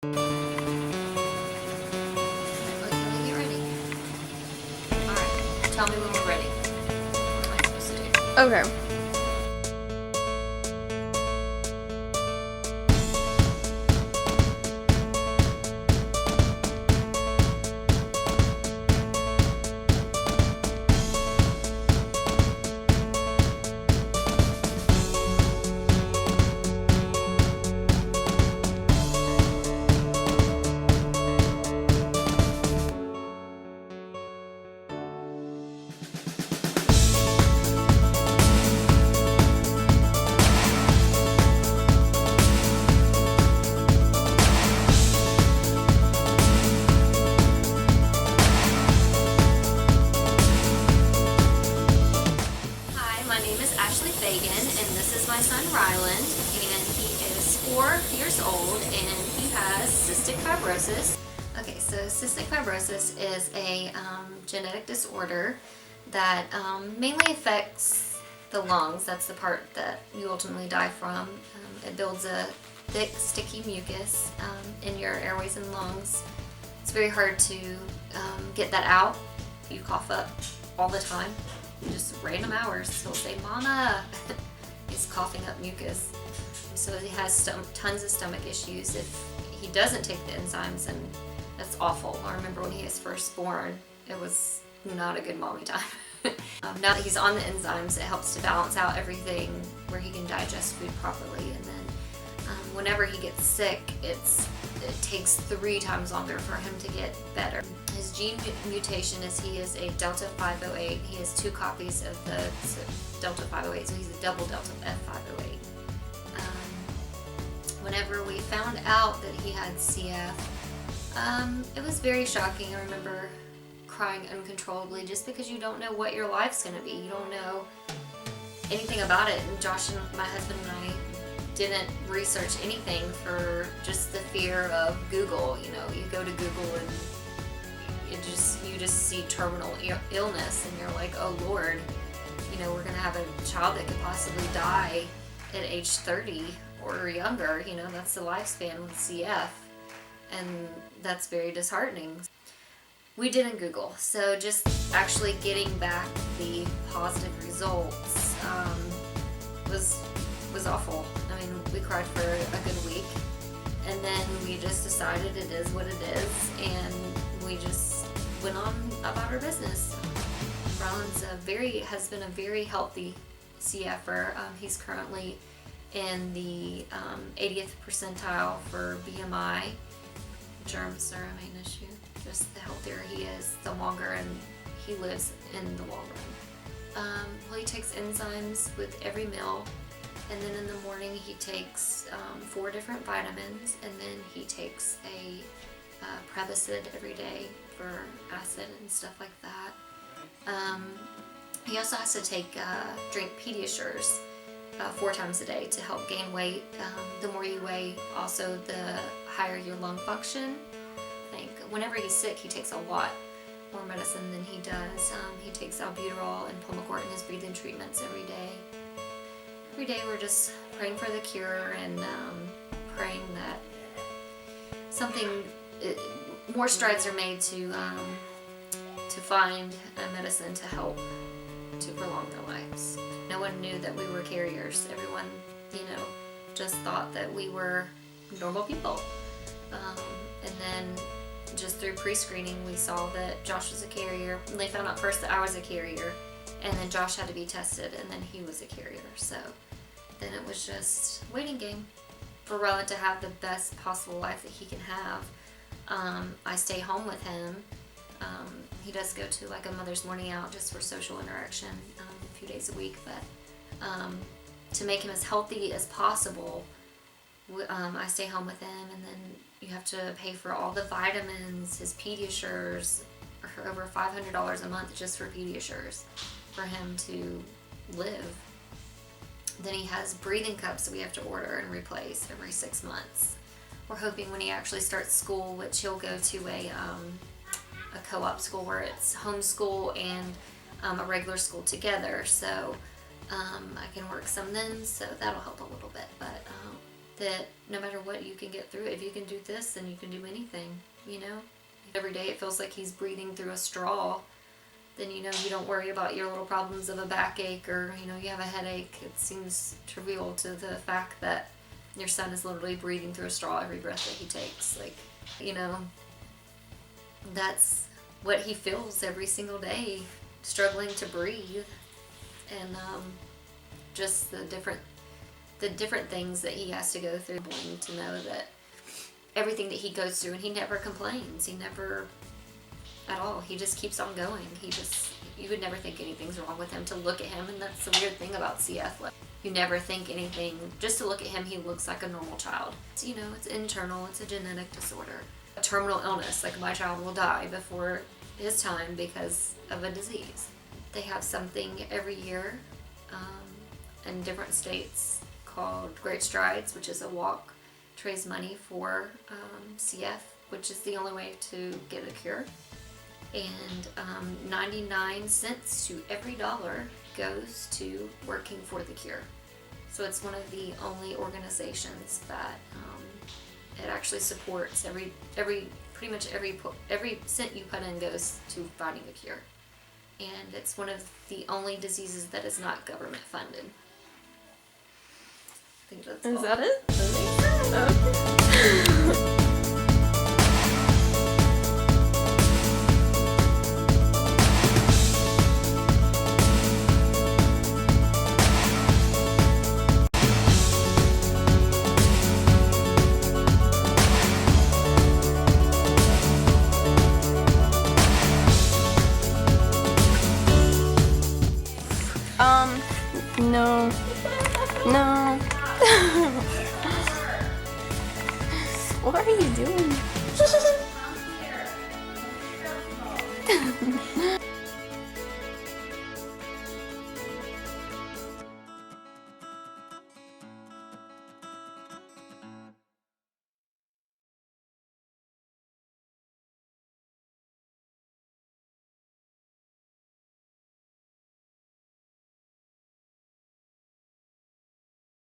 Okay, get ready. Alright, tell me when we're ready. What am I supposed to do? Okay. Hi, my name is Ashley Fagan, and this is my son Ryland, and he is 4 years old, and he has cystic fibrosis. Okay, so cystic fibrosis is a genetic disorder that mainly affects the lungs. That's the part that you ultimately die from. It builds a thick, sticky mucus in your airways and lungs. It's very hard to get that out. You cough up all the time. Just random hours. He'll say, "Mama," he's coughing up mucus. So he has tons of stomach issues if he doesn't take the enzymes, and that's awful. I remember when he was first born, it was not a good mommy time. Now that he's on the enzymes, it helps to balance out everything where he can digest food properly. And then whenever he gets sick, it takes 3 times longer for him to get better. His gene mutation is he is a Delta 508. He has 2 copies of the Delta 508, so he's a double Delta F508. Whenever we found out that he had CF, it was very shocking. I remember crying uncontrollably just because you don't know what your life's going to be. You don't know anything about it. And Josh and my husband and I didn't research anything for just the fear of Google. You know, you go to Google and you just see terminal illness, and you're like, oh Lord, you know, we're gonna have a child that could possibly die at age 30 or younger. You know, that's the lifespan with CF, and that's very disheartening. We didn't Google, so just actually getting back the positive results was awful. I mean, we cried for a good week, and then we just decided it is what it is, and we just went on about our business. Ryland's has been a very healthy CFer. He's currently in the 80th percentile for BMI. Germs are a main issue. Just the healthier he is, the longer and he lives in the long run. Well, he takes enzymes with every meal, and then in the morning he takes 4 different vitamins, and then he takes a Prevacid every day for acid and stuff like that. He also has to drink Pediasures 4 times a day to help gain weight. The more you weigh, also the higher your lung function. I think whenever he's sick, he takes a lot more medicine than he does. He takes albuterol and Pulmicort in his breathing treatments every day. Every day we're just praying for the cure and praying that more strides are made to find a medicine to help to prolong their lives. No one knew that we were carriers. Everyone, just thought that we were normal people. And then just through pre-screening, we saw that Josh was a carrier. And they found out first that I was a carrier, and then Josh had to be tested, and then he was a carrier. So then it was just waiting game for Ryland to have the best possible life that he can have. I stay home with him. He does go to like a mother's morning out just for social interaction a few days a week, but to make him as healthy as possible, I stay home with him, and then you have to pay for all the vitamins, his Pediasures, over $500 a month just for Pediasures for him to live. Then he has breathing cups that we have to order and replace every 6 months. We're hoping when he actually starts school, which he'll go to a co-op school where it's homeschool and a regular school together. So I can work some then, so that'll help a little bit. But that no matter what, you can get through it. If you can do this, then you can do anything, you know? Every day it feels like he's breathing through a straw, then you know you don't worry about your little problems of a backache or, you know, you have a headache. It seems trivial to the fact that your son is literally breathing through a straw every breath that he takes. Like, you know, that's what he feels every single day, struggling to breathe. And just the different things that he has to go through, to know that everything that he goes through, and he never complains. He never, at all. He just keeps on going. You would never think anything's wrong with him to look at him, and that's the weird thing about CF. Like, you never think anything. Just to look at him, he looks like a normal child. You know, it's internal. It's a genetic disorder, a terminal illness. Like, my child will die before his time because of a disease. They have something every year in different states called Great Strides, which is a walk to raise money for CF, which is the only way to get a cure. And 99 cents to every dollar goes to working for the cure. So it's one of the only organizations that it actually supports. Pretty much every cent you put in goes to finding a cure. And it's one of the only diseases that is not government funded. I think that's all. Is that it? No. No. What are you doing?